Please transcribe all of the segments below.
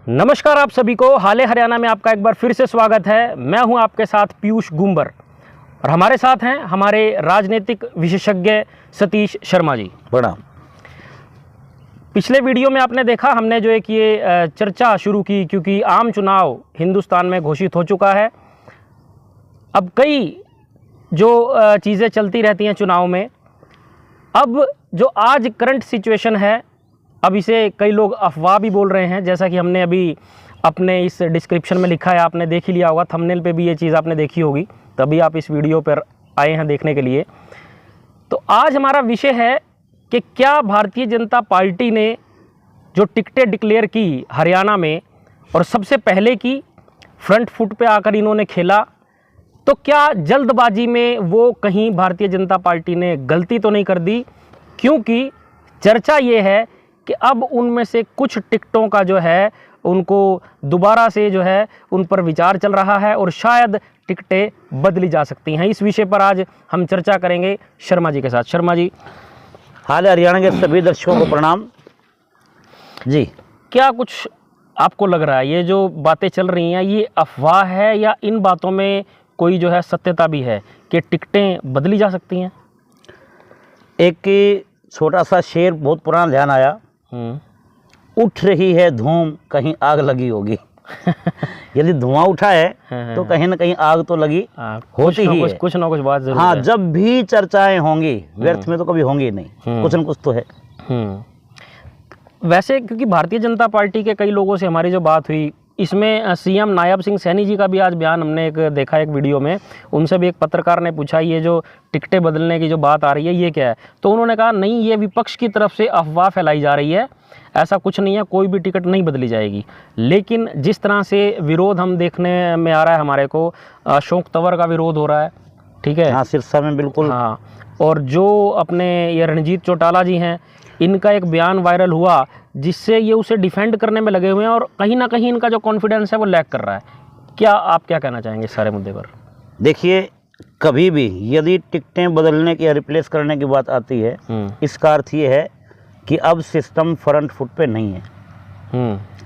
नमस्कार आप सभी को हाले हरियाणा में आपका एक बार फिर से स्वागत है। मैं हूं आपके साथ पीयूष गुंबर और हमारे साथ हैं हमारे राजनीतिक विशेषज्ञ सतीश शर्मा जी। प्रणाम। पिछले वीडियो में आपने देखा हमने जो एक ये चर्चा शुरू की, क्योंकि आम चुनाव हिंदुस्तान में घोषित हो चुका है। अब कई जो चीज़ें चलती रहती हैं चुनाव में, अब जो आज करंट सिचुएशन है, अब इसे कई लोग अफवाह भी बोल रहे हैं। जैसा कि हमने अभी अपने इस डिस्क्रिप्शन में लिखा है, आपने देख ही लिया होगा, थंबनेल पे भी ये चीज़ आपने देखी होगी, तभी आप इस वीडियो पर आए हैं देखने के लिए। तो आज हमारा विषय है कि क्या भारतीय जनता पार्टी ने जो टिकटें डिक्लेयर की हरियाणा में और सबसे पहले की फ्रंट फुट पे आकर इन्होंने खेला, तो क्या जल्दबाजी में वो कहीं भारतीय जनता पार्टी ने गलती तो नहीं कर दी? क्योंकि चर्चा ये है कि अब उनमें से कुछ टिकटों का जो है उनको दोबारा से जो है उन पर विचार चल रहा है और शायद टिकटें बदली जा सकती हैं। इस विषय पर आज हम चर्चा करेंगे शर्मा जी के साथ। शर्मा जी, हाल हरियाणा के सभी दर्शकों को प्रणाम जी। क्या कुछ आपको लग रहा है ये जो बातें चल रही हैं ये अफवाह है या इन बातों में कोई जो है सत्यता भी है कि टिकटें बदली जा सकती हैं? एक छोटा सा शेर बहुत पुराना ध्यान आया, उठ रही है धूम कहीं आग लगी होगी। यदि धुआं उठा है तो कहीं ना कहीं आग तो लगी होती ही है। कुछ ना कुछ बात जरूर हाँ, है। जब भी चर्चाएं होंगी व्यर्थ में तो कभी होंगी नहीं, कुछ न कुछ तो है। वैसे क्योंकि भारतीय जनता पार्टी के कई लोगों से हमारी जो बात हुई, इसमें सीएम नायब सिंह सैनी जी का भी आज बयान हमने एक देखा एक वीडियो में। उनसे भी एक पत्रकार ने पूछा ये जो टिकटें बदलने की जो बात आ रही है ये क्या है, तो उन्होंने कहा नहीं, ये विपक्ष की तरफ से अफवाह फैलाई जा रही है, ऐसा कुछ नहीं है, कोई भी टिकट नहीं बदली जाएगी। लेकिन जिस तरह से विरोध हम देखने में आ रहा है हमारे को, अशोक तंवर का विरोध हो रहा है, ठीक है, हाँ, सिरसा में बिल्कुल। हाँ, और जो अपने ये रणजीत चौटाला जी हैं, इनका एक बयान वायरल हुआ जिससे ये उसे डिफेंड करने में लगे हुए हैं और कहीं ना कहीं इनका जो कॉन्फिडेंस है वो लैक कर रहा है। क्या आप क्या कहना चाहेंगे इस सारे मुद्दे पर? देखिए, कभी भी यदि टिकटें बदलने की या रिप्लेस करने की बात आती है, इसका अर्थ ये है कि अब सिस्टम फ्रंट फुट पे नहीं है।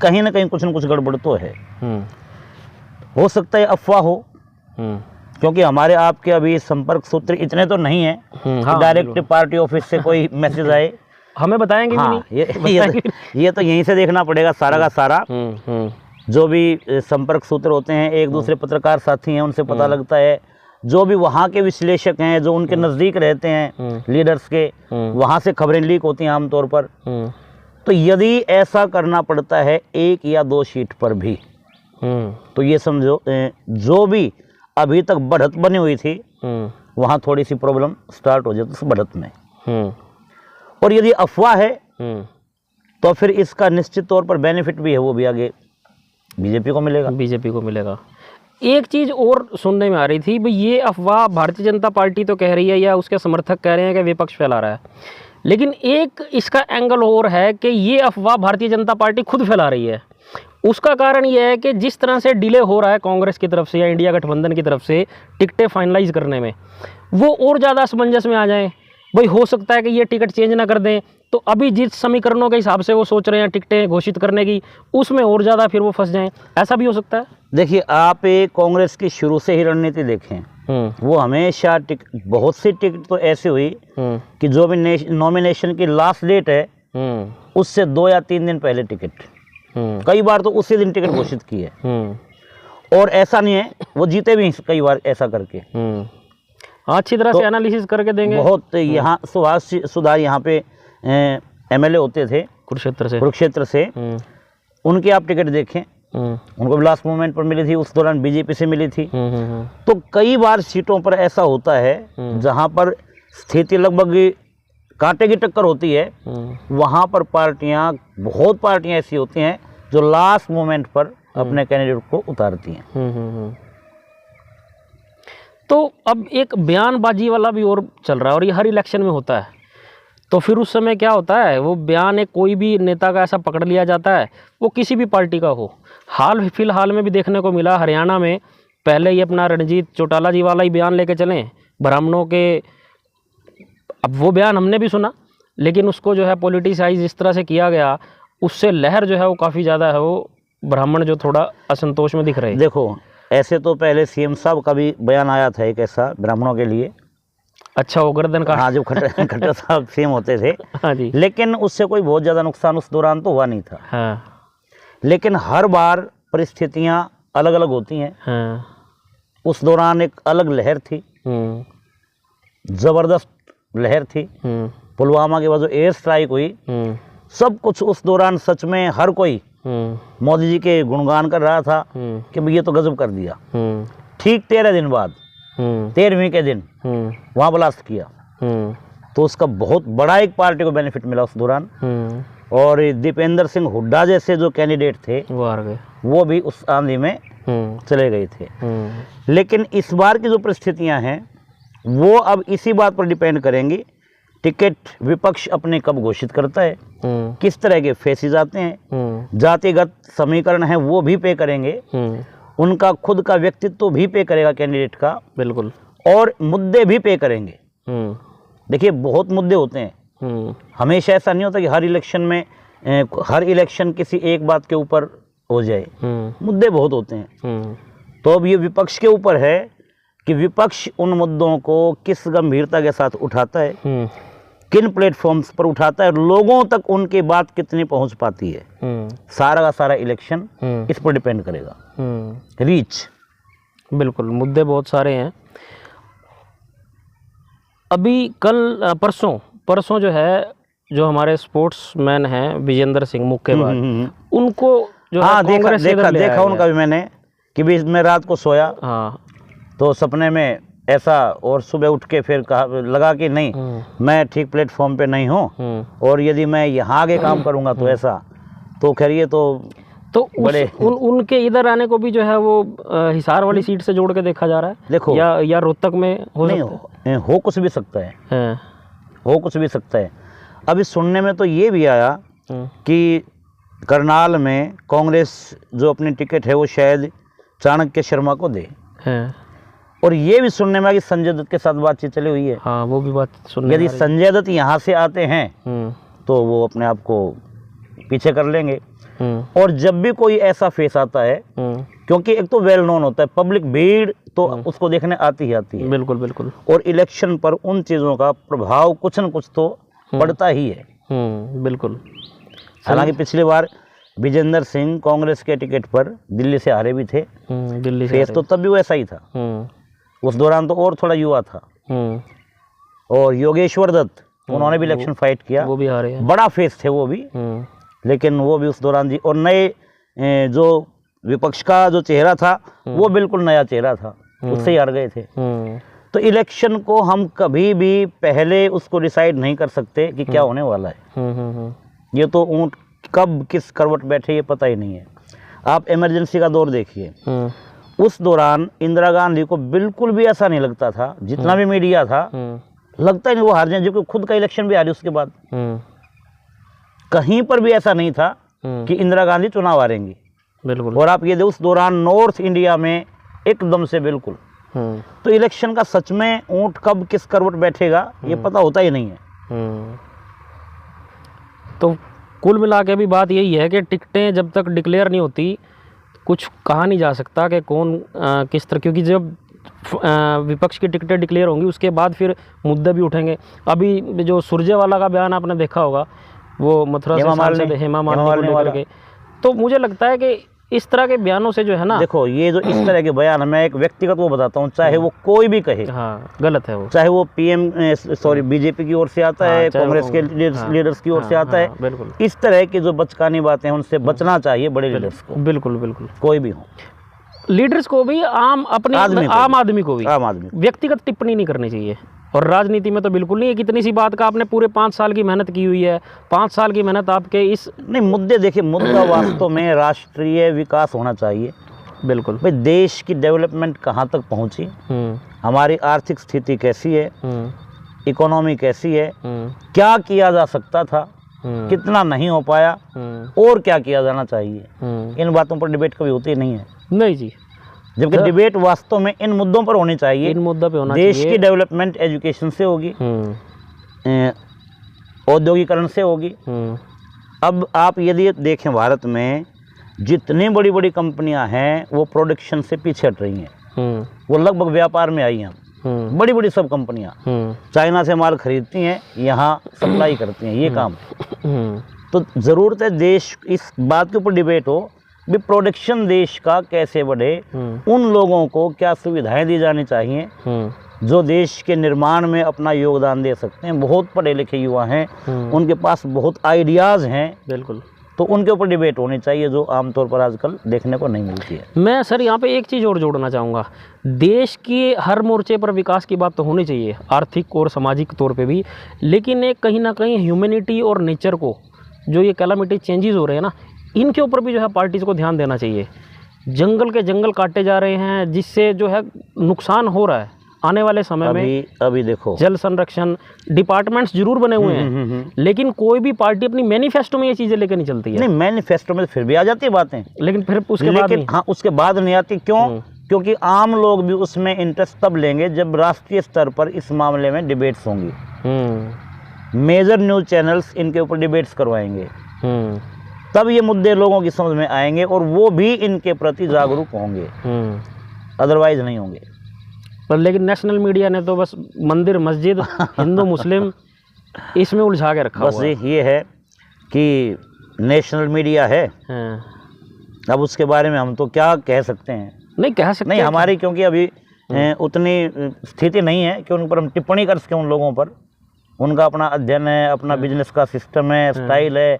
कहीं ना कहीं कुछ न कुछ गड़बड़ तो है। हो सकता है अफवाह हो, क्योंकि हमारे आपके अभी संपर्क सूत्र इतने तो नहीं है कि डायरेक्ट पार्टी ऑफिस से कोई मैसेज आए। हमें बताएंगे हाँ, ये तो यहीं से देखना पड़ेगा सारा का सारा। जो भी संपर्क सूत्र होते हैं, एक दूसरे पत्रकार साथी हैं, उनसे पता लगता है। जो भी वहाँ के विश्लेषक हैं, जो उनके नज़दीक रहते हैं लीडर्स के, वहाँ से खबरें लीक होती हैं आमतौर पर। तो यदि ऐसा करना पड़ता है एक या दो सीट पर भी, तो ये समझो जो भी अभी तक बढ़त बनी हुई थी वहाँ थोड़ी सी प्रॉब्लम स्टार्ट हो जाती उस बढ़त में। और यदि अफवाह है तो फिर इसका निश्चित तौर पर बेनिफिट भी है, वो भी आगे बीजेपी को मिलेगा। बीजेपी को मिलेगा। एक चीज़ और सुनने में आ रही थी भाई, ये अफवाह भारतीय जनता पार्टी तो कह रही है या उसके समर्थक कह रहे हैं कि विपक्ष फैला रहा है, लेकिन एक इसका एंगल और है कि ये अफवाह भारतीय जनता पार्टी खुद फैला रही है। उसका कारण ये है कि जिस तरह से डिले हो रहा है कांग्रेस की तरफ से या इंडिया गठबंधन की तरफ से टिकटें फाइनलाइज करने में, वो और ज़्यादा असमंजस में आ जाएं। भाई हो सकता है कि ये टिकट चेंज ना कर दें, तो अभी जिस समीकरणों के हिसाब से वो सोच रहे हैं टिकटें घोषित करने की, उसमें और ज़्यादा फिर वो फंस जाएं। ऐसा भी हो सकता है। देखिए, आप कांग्रेस की शुरू से ही रणनीति देखें, वो हमेशा बहुत सी टिकट तो ऐसी हुई कि जो भी नॉमिनेशन की लास्ट डेट है उससे 2 या 3 दिन पहले टिकट, कई बार तो उसी दिन टिकट घोषित की है। और ऐसा नहीं है, वो जीते भी कई बार ऐसा करके। अच्छी तरह से एनालिसिस करके देंगे। बहुत यहाँ सुभाष सुधार यहाँ पे एमएलए होते थे कुरुक्षेत्र से, उनकी आप टिकट देखें, उनको लास्ट मोमेंट पर मिली थी, उस दौरान बीजेपी से मिली थी। तो कई बार सीटों पर ऐसा होता है जहाँ पर स्थिति लगभग कांटे की टक्कर होती है, वहाँ पर बहुत पार्टियाँ ऐसी होती हैं जो लास्ट मोमेंट पर अपने कैंडिडेट को उतारती हैं। तो अब एक बयानबाजी वाला भी और चल रहा है और ये हर इलेक्शन में होता है। तो फिर उस समय क्या होता है, वो बयान एक कोई भी नेता का ऐसा पकड़ लिया जाता है, वो किसी भी पार्टी का हो। फिलहाल में भी देखने को मिला हरियाणा में, पहले ही अपना रणजीत चौटाला जी वाला ही बयान लेके चलें ब्राह्मणों के। अब वो बयान हमने भी सुना, लेकिन उसको जो है पॉलिटिसाइज इस तरह से किया गया, उससे लहर जो है वो काफ़ी ज़्यादा है वो ब्राह्मण जो थोड़ा असंतोष में दिख रहे हैं। देखो, ऐसे तो पहले सीएम साहब का भी बयान आया था एक ऐसा ब्राह्मणों के लिए। अच्छा, वो गर्दन का। हाँ, जब खट्टर साहब सीएम होते थे। हाँ जी। लेकिन उससे कोई बहुत ज़्यादा नुकसान उस दौरान तो हुआ नहीं था। हाँ। लेकिन हर बार परिस्थितियाँ अलग अलग होती हैं। हाँ। उस दौरान एक अलग लहर थी, ज़बरदस्त लहर थी। पुलवामा के बाद जो एयर स्ट्राइक हुई, सब कुछ उस दौरान सच में हर कोई मोदी जी के गुणगान कर रहा था कि ये तो गजब कर दिया। ठीक 13 दिन बाद 13वीं के दिन वहाँ ब्लास्ट किया, तो उसका बहुत बड़ा एक पार्टी को बेनिफिट मिला उस दौरान। और दीपेंद्र सिंह हुड्डा जैसे जो कैंडिडेट थे वो हार गए, वो भी उस आंधी में चले गए थे। लेकिन इस बार की जो परिस्थितियां हैं वो अब इसी बात पर डिपेंड करेंगी, टिकट विपक्ष अपने कब घोषित करता है, किस तरह के फेसेस आते हैं, जातिगत समीकरण है वो भी पे करेंगे, उनका खुद का व्यक्तित्व भी पे करेगा कैंडिडेट का, बिल्कुल, और मुद्दे भी पे करेंगे। देखिए, बहुत मुद्दे होते हैं, हमेशा ऐसा नहीं होता कि हर इलेक्शन किसी एक बात के ऊपर हो जाए, मुद्दे बहुत होते हैं। तो अब ये विपक्ष के ऊपर है कि विपक्ष उन मुद्दों को किस गंभीरता के साथ उठाता है, किन प्लेटफॉर्म्स पर उठाता है, और लोगों तक उनकी बात कितनी पहुंच पाती है। सारा का सारा इलेक्शन इस पर डिपेंड करेगा, रीच। बिल्कुल, मुद्दे बहुत सारे हैं। अभी कल परसों जो है, जो हमारे स्पोर्ट्समैन हैं विजेंद्र सिंह मुक्केबाज, उनको जो हाँ, कांग्रेस देखा उनका भी मैंने, कि भी मैं रात को सोया, हाँ, तो सपने में ऐसा, और सुबह उठ के फिर लगा कि नहीं, मैं ठीक प्लेटफॉर्म पे नहीं हूँ, और यदि मैं यहाँ आगे काम करूँगा तो ऐसा, तो खैर ये तो बड़े उनके इधर आने को भी जो है वो हिसार वाली सीट से जोड़ के देखा जा रहा है। देखो, या रोहतक में हो कुछ भी सकता है, हो कुछ भी सकता है। अभी सुनने में तो ये भी आया कि करनाल में कांग्रेस जो अपनी टिकट है वो शायद चाणक्य शर्मा को दे, और ये भी सुनने में आया कि संजय दत्त के साथ बातचीत चली हुई है। हाँ, वो भी बात सुनने। यदि संजय दत्त यहाँ से आते हैं तो वो अपने आप को पीछे कर लेंगे। और जब भी कोई ऐसा फेस आता है, क्योंकि एक तो वेल नोन होता है, पब्लिक भीड़ तो उसको देखने आती ही आती है। बिल्कुल बिल्कुल। और इलेक्शन पर उन चीज़ों का प्रभाव कुछ न कुछ तो पड़ता ही है। बिल्कुल। हालांकि पिछली बार विजेंद्र सिंह कांग्रेस के टिकट पर दिल्ली से हारे भी थे, दिल्ली से फेस तो तब भी वैसा ही था, उस दौरान तो और थोड़ा युवा था। और योगेश्वर दत्त, उन्होंने भी इलेक्शन फाइट किया, वो भी हारे, बड़ा फेस थे वो भी, लेकिन वो भी उस दौरान जी। और नए जो विपक्ष का जो चेहरा था वो बिल्कुल नया चेहरा था, उससे ही हार गए थे। तो इलेक्शन को हम कभी भी पहले उसको डिसाइड नहीं कर सकते कि क्या होने वाला है। ये तो ऊंट कब किस करवट बैठे ये पता ही नहीं है। आप इमरजेंसी का दौर देखिए, उस दौरान इंदिरा गांधी को बिल्कुल भी ऐसा नहीं लगता था, जितना भी मीडिया था, लगता ही नहीं वो हार जाए, जबकि खुद का इलेक्शन भी हारी उसके बाद। कहीं पर भी ऐसा नहीं था कि इंदिरा गांधी चुनाव हारेंगी। बिल्कुल। और आप ये उस दौरान नॉर्थ इंडिया में एकदम से बिल्कुल। तो इलेक्शन का सच में ऊंट कब किस करवट बैठेगा ये पता होता ही नहीं है। तो कुल मिला के भी बात यही है कि टिकटें जब तक डिक्लेयर नहीं होती कुछ कहा नहीं जा सकता कि कौन किस तरह, क्योंकि जब विपक्ष की टिकटें डिक्लेयर होंगी उसके बाद फिर मुद्दे भी उठेंगे। अभी जो सुरजेवाला का बयान आपने देखा होगा, वो मथुरा से सांसद हेमा मालिनी को लेकर के, तो मुझे लगता है कि इस तरह के बयानों से जो है ना, देखो ये जो इस तरह के बयान, मैं एक व्यक्तिगत वो बताता हूँ, चाहे वो कोई भी कहे, हाँ, गलत है वो, चाहे वो बीजेपी की ओर से आता है, कांग्रेस के लीडर्स की ओर से आता है, बिल्कुल इस तरह की जो बचकानी बातें हैं उनसे बचना चाहिए बड़े लीडर्स को। बिल्कुल बिल्कुल, कोई भी हो, लीडर्स को भी, आम आदमी को भी व्यक्तिगत टिप्पणी नहीं करनी चाहिए। और राजनीति में तो बिल्कुल नहीं है। कितनी सी बात का आपने पूरे 5 साल की मेहनत की हुई है, 5 साल की मेहनत आपके इस नहीं मुद्दे देखिए, मुद्दा वास्तव में राष्ट्रीय विकास होना चाहिए। बिल्कुल भाई, देश की डेवलपमेंट कहाँ तक पहुँची, हमारी आर्थिक स्थिति कैसी है, इकोनॉमी कैसी है, क्या किया जा सकता था, कितना नहीं हो पाया, और क्या किया जाना चाहिए, इन बातों पर डिबेट कभी होती नहीं है। नहीं जी, जबकि डिबेट वास्तव में इन मुद्दों पर होनी चाहिए। इन मुद्दों पे होना देश चाहिए। की डेवलपमेंट एजुकेशन से होगी, औद्योगिकरण से होगी। अब आप यदि देखें, भारत में जितनी बड़ी बड़ी कंपनियां हैं वो प्रोडक्शन से पीछे हट रही हैं, वो लगभग व्यापार में आई हैं। बड़ी बड़ी सब कंपनियां चाइना से माल खरीदती हैं, यहाँ सप्लाई करती हैं, ये काम। तो ज़रूरत है देश इस बात के ऊपर डिबेट हो भी प्रोडक्शन देश का कैसे बढ़े, उन लोगों को क्या सुविधाएं दी जानी चाहिए जो देश के निर्माण में अपना योगदान दे सकते हैं। बहुत पढ़े लिखे युवा हैं, उनके पास बहुत आइडियाज़ हैं, बिल्कुल, तो उनके ऊपर डिबेट होनी चाहिए जो आमतौर पर आजकल देखने को नहीं मिलती है। मैं सर यहाँ पे एक चीज़ और जोड़ना चाहूँगा, देश के हर मोर्चे पर विकास की बात तो होनी चाहिए, आर्थिक और सामाजिक तौर पे भी, लेकिन एक कहीं ना कहीं ह्यूमैनिटी और नेचर को, जो ये कैलामिटी चेंजेस हो रहे हैं ना, इनके ऊपर भी जो है पार्टीज़ को ध्यान देना चाहिए। जंगल के जंगल काटे जा रहे हैं, जिससे जो है नुकसान हो रहा है। आने वाले समय में अभी देखो जल संरक्षण डिपार्टमेंट्स जरूर बने हुए हैं, लेकिन कोई भी पार्टी अपनी मैनिफेस्टो में ये चीजें लेकर नहीं चलती है। नहीं, मैनिफेस्टो में फिर भी आ जाती है बातें, लेकिन फिर उसके बाद नहीं। हाँ, उसके बाद नहीं आती। क्यों? क्योंकि आम लोग भी उसमें इंटरेस्ट तब लेंगे जब राष्ट्रीय स्तर पर इस मामले में डिबेट्स होंगी। मेजर न्यूज चैनल्स इनके ऊपर डिबेट्स करवाएंगे, तब ये मुद्दे लोगों की समझ में आएंगे और वो भी इनके प्रति जागरूक होंगे, अदरवाइज नहीं होंगे। पर लेकिन नेशनल मीडिया ने तो बस मंदिर मस्जिद हिंदू मुस्लिम इसमें उलझा के रखा बस ये है कि नेशनल मीडिया है। अब उसके बारे में हम तो क्या कह सकते हैं? नहीं कह सकते नहीं, हमारी क्योंकि अभी उतनी स्थिति नहीं है कि उन पर हम टिप्पणी कर सकें। उन लोगों पर उनका अपना अध्ययन है, अपना बिजनेस का सिस्टम है, स्टाइल है,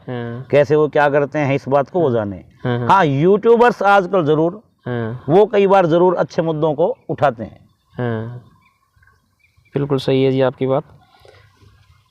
कैसे वो क्या करते हैं, इस बात को वो जाने। हाँ, यूट्यूबर्स आजकल ज़रूर वो कई बार ज़रूर अच्छे मुद्दों को उठाते हैं। बिल्कुल सही है जी आपकी बात।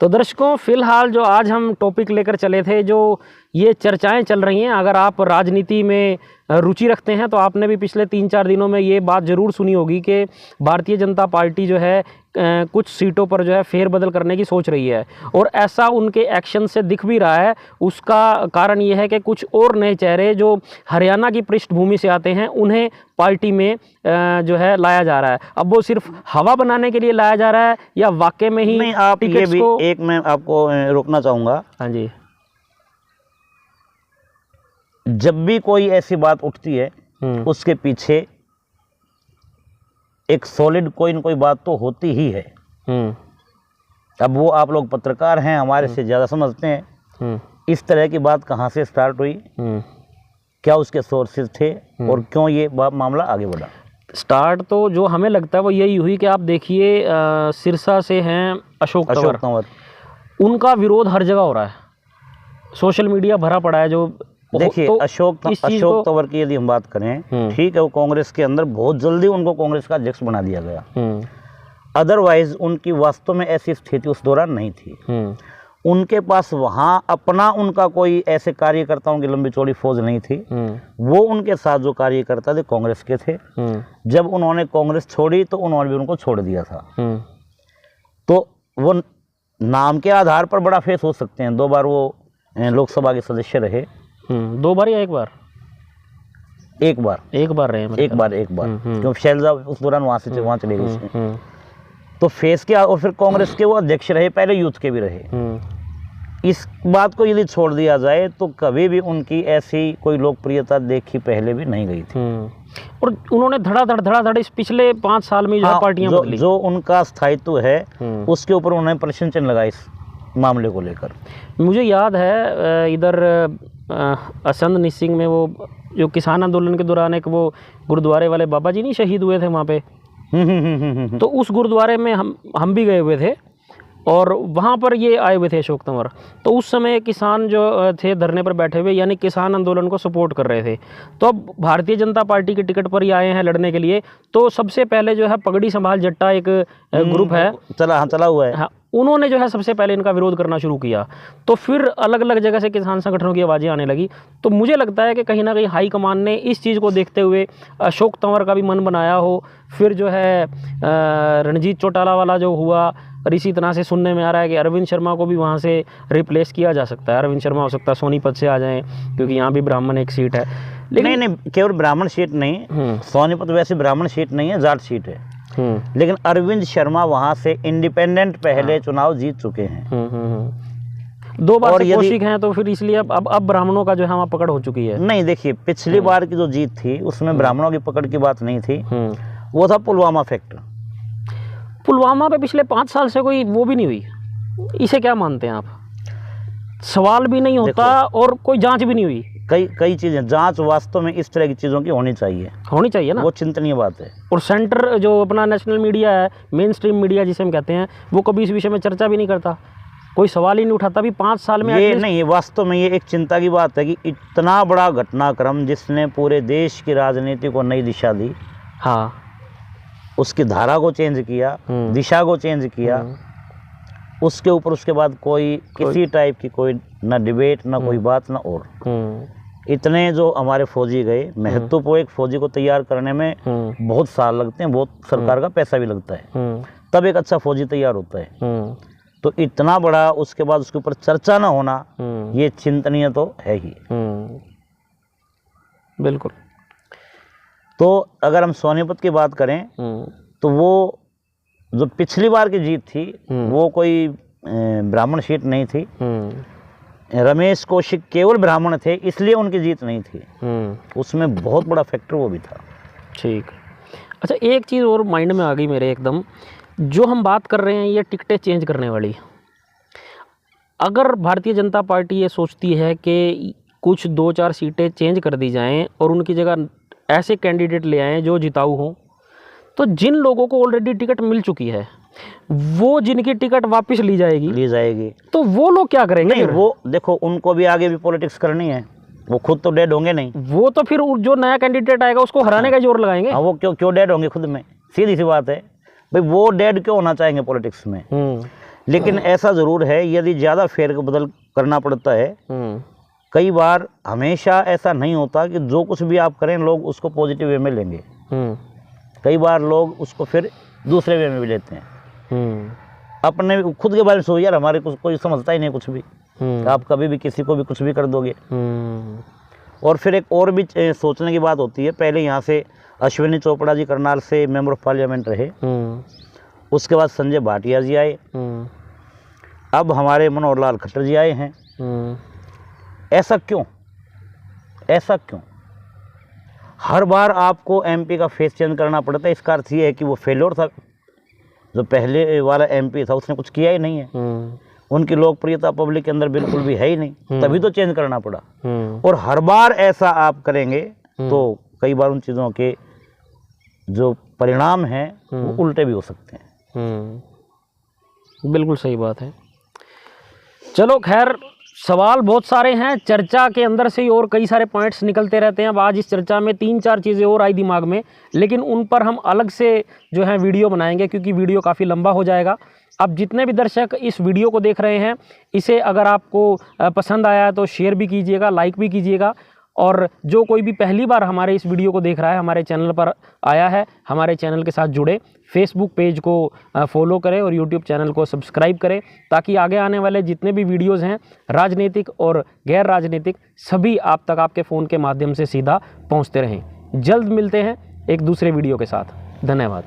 तो दर्शकों, फिलहाल जो आज हम टॉपिक लेकर चले थे, जो ये चर्चाएं चल रही हैं, अगर आप राजनीति में रुचि रखते हैं तो आपने भी पिछले 3-4 दिनों में ये बात ज़रूर सुनी होगी कि भारतीय जनता पार्टी जो है कुछ सीटों पर जो है फेरबदल करने की सोच रही है, और ऐसा उनके एक्शन से दिख भी रहा है। उसका कारण ये है कि कुछ और नए चेहरे जो हरियाणा की पृष्ठभूमि से आते हैं उन्हें पार्टी में जो है लाया जा रहा है। अब वो सिर्फ हवा बनाने के लिए लाया जा रहा है या वाकई में ही? नहीं, आप ये भी एक मैं आपको रोकना चाहूँगा। हाँ जी। जब भी कोई ऐसी बात उठती है उसके पीछे एक सॉलिड कोई न कोई बात तो होती ही है। अब वो आप लोग पत्रकार हैं, हमारे से ज़्यादा समझते हैं इस तरह की बात कहाँ से स्टार्ट हुई, क्या उसके सोर्सेज थे और क्यों ये मामला आगे बढ़ा। स्टार्ट तो जो हमें लगता है वो यही हुई कि आप देखिए सिरसा से हैं अशोक तंवर, उनका विरोध हर जगह हो रहा है, सोशल मीडिया भरा पड़ा है। जो देखिए तो अशोक तंवर की यदि हम बात करें, ठीक है, वो कांग्रेस के अंदर बहुत जल्दी उनको कांग्रेस का अध्यक्ष बना दिया गया, अदरवाइज उनकी वास्तव में ऐसी स्थिति उस दौरान नहीं थी। उनके पास वहाँ अपना उनका कोई ऐसे कार्यकर्ताओं की लंबी चौड़ी फौज नहीं थी। वो उनके साथ जो कार्यकर्ता थे कांग्रेस के थे। जब उन्होंने कांग्रेस छोड़ी तो उन्होंने भी उनको छोड़ दिया था। तो वो नाम के आधार पर बड़ा फेस हो सकते हैं। 2 बार वो लोकसभा के सदस्य रहे। 2 बार या 1 बार? एक बार रहे, एक बार क्योंकि शैलजा उस दौरान वहाँ से वहाँ चले गए। तो फेस के और फिर कांग्रेस के वो अध्यक्ष रहे, पहले यूथ के भी रहे। इस बात को यदि छोड़ दिया जाए तो कभी भी उनकी ऐसी कोई लोकप्रियता देखी पहले भी नहीं गई थी। और उन्होंने धड़ाधड़ इस पिछले 5 साल में जो पार्टियां बदली, जो उनका स्थायित्व है उसके ऊपर उन्होंने प्रश्न चिन्ह लगाए इस मामले को लेकर। मुझे याद है इधर असंध निसिंग में वो जो किसान आंदोलन के दौरान एक वो गुरुद्वारे वाले बाबा जी नहीं शहीद हुए थे वहाँ पे। तो उस गुरुद्वारे में हम भी गए हुए थे और वहाँ पर ये आए हुए थे अशोक तंवर। तो उस समय किसान जो थे धरने पर बैठे हुए, यानी किसान आंदोलन को सपोर्ट कर रहे थे। तो अब भारतीय जनता पार्टी के टिकट पर ही आए हैं लड़ने के लिए। तो सबसे पहले जो है पगड़ी संभाल जट्टा एक ग्रुप है, चला हुआ है। हाँ, उन्होंने जो है सबसे पहले इनका विरोध करना शुरू किया। तो फिर अलग अलग जगह से किसान संगठनों की आवाज़ें आने लगी। तो मुझे लगता है कि कहीं ना कहीं हाईकमान ने इस चीज़ को देखते हुए अशोक तंवर का भी मन बनाया हो। फिर जो है रणजीत चौटाला वाला जो हुआ, और इसी तरह से सुनने में आ रहा है कि अरविंद शर्मा को भी वहाँ से रिप्लेस किया जा सकता है। अरविंद शर्मा हो सकता है सोनीपत से आ जाएं, क्योंकि यहाँ भी ब्राह्मण एक सीट है। लेकिन नहीं, केवल ब्राह्मण सीट नहीं, सोनीपत वैसे ब्राह्मण सीट नहीं है, जाट सीट है। लेकिन अरविंद शर्मा वहाँ से इंडिपेंडेंट पहले चुनाव जीत चुके हैं। 2 बार से कौशिक हैं तो फिर इसलिए अब ब्राह्मणों का जो है वहाँ पकड़ हो चुकी है। नहीं, देखिए पिछली बार की जो जीत थी उसमें ब्राह्मणों की पकड़ की बात नहीं थी, वो था पुलवामा फैक्टर। पुलवामा पे पिछले 5 साल से कोई वो भी नहीं हुई, इसे क्या मानते हैं आप? सवाल भी नहीं होता और कोई जांच भी नहीं हुई। कई चीजें जांच वास्तव में इस तरह की चीजों की होनी चाहिए ना, वो चिंतनीय बात है। और सेंटर जो अपना नेशनल मीडिया है, मेन स्ट्रीम मीडिया जिसे हम कहते हैं, वो कभी इस विषय में चर्चा भी नहीं करता, कोई सवाल ही नहीं उठाता। भी 5 साल में ये नहीं, वास्तव में ये एक चिंता की बात है कि इतना बड़ा घटनाक्रम जिसने पूरे देश की राजनीति को नई दिशा दी, हाँ, उसकी धारा को चेंज किया, दिशा को चेंज किया, उसके ऊपर उसके बाद कोई किसी टाइप की कोई ना डिबेट, ना कोई बात, ना और। इतने जो हमारे फौजी गए, महत्वपूर्ण एक फौजी को तैयार करने में बहुत साल लगते हैं, बहुत सरकार का पैसा भी लगता है, तब एक अच्छा फौजी तैयार होता है। तो इतना बड़ा उसके बाद उसके ऊपर चर्चा ना होना, ये चिंतनीय तो है ही। बिल्कुल। तो अगर हम सोनीपत की बात करें तो वो जो पिछली बार की जीत थी वो कोई ब्राह्मण सीट नहीं थी। रमेश कौशिक केवल ब्राह्मण थे, इसलिए उनकी जीत नहीं थी, उसमें बहुत बड़ा फैक्टर वो भी था। ठीक। अच्छा, एक चीज़ और माइंड में आ गई मेरे एकदम, जो हम बात कर रहे हैं ये टिकटें चेंज करने वाली। अगर भारतीय जनता पार्टी ये सोचती है कि कुछ 2-4 सीटें चेंज कर दी जाएं और उनकी जगह ऐसे कैंडिडेट ले आएँ जो जिताऊ हों, तो जिन लोगों को ऑलरेडी टिकट मिल चुकी है, वो जिनकी टिकट वापस ली जाएगी, तो वो लोग क्या करेंगे? नहीं, वो देखो, उनको भी आगे भी पॉलिटिक्स करनी है, वो खुद तो डेड होंगे नहीं। वो तो फिर जो नया कैंडिडेट आएगा उसको हराने का जोर लगाएंगे। हाँ, वो क्यों डेड होंगे खुद में? सीधी सी बात है भाई, वो डेड क्यों होना चाहेंगे पॉलिटिक्स में? लेकिन ऐसा जरूर है, यदि ज़्यादा फेर बदल करना पड़ता है, कई बार हमेशा ऐसा नहीं होता कि जो कुछ भी आप करें लोग उसको पॉजिटिव वे में लेंगे। कई बार लोग उसको फिर दूसरे वे में भी लेते हैं। अपने खुद के बारे में सोचो यार, हमारे कुछ कोई समझता ही नहीं कुछ भी, आप कभी भी किसी को भी कुछ भी कर दोगे। और फिर एक और भी सोचने की बात होती है, पहले यहाँ से अश्विनी चोपड़ा जी करनाल से मेंबर ऑफ पार्लियामेंट रहे, उसके बाद संजय भाटिया जी आए, अब हमारे मनोहर लाल खट्टर जी आए हैं। ऐसा क्यों? हर बार आपको एमपी का फेस चेंज करना पड़ता है? इसका अर्थ ये है कि वो फेल्योर था, जो पहले वाला एमपी था उसने कुछ किया ही नहीं है, उनकी लोकप्रियता पब्लिक के अंदर बिल्कुल भी है ही नहीं, तभी तो चेंज करना पड़ा। और हर बार ऐसा आप करेंगे तो कई बार उन चीज़ों के जो परिणाम हैं वो उल्टे भी हो सकते हैं। बिल्कुल सही बात है। चलो खैर, सवाल बहुत सारे हैं, चर्चा के अंदर से ही और कई सारे पॉइंट्स निकलते रहते हैं। अब आज इस चर्चा में 3-4 चीज़ें और आई दिमाग में, लेकिन उन पर हम अलग से जो है वीडियो बनाएंगे, क्योंकि वीडियो काफ़ी लंबा हो जाएगा। अब जितने भी दर्शक इस वीडियो को देख रहे हैं, इसे अगर आपको पसंद आया तो शेयर भी कीजिएगा, लाइक भी कीजिएगा। और जो कोई भी पहली बार हमारे इस वीडियो को देख रहा है, हमारे चैनल पर आया है, हमारे चैनल के साथ जुड़े, फेसबुक पेज को फॉलो करें और यूट्यूब चैनल को सब्सक्राइब करें, ताकि आगे आने वाले जितने भी वीडियोज़ हैं, राजनीतिक और गैर राजनीतिक, सभी आप तक आपके फ़ोन के माध्यम से सीधा पहुंचते रहें। जल्द मिलते हैं एक दूसरे वीडियो के साथ। धन्यवाद।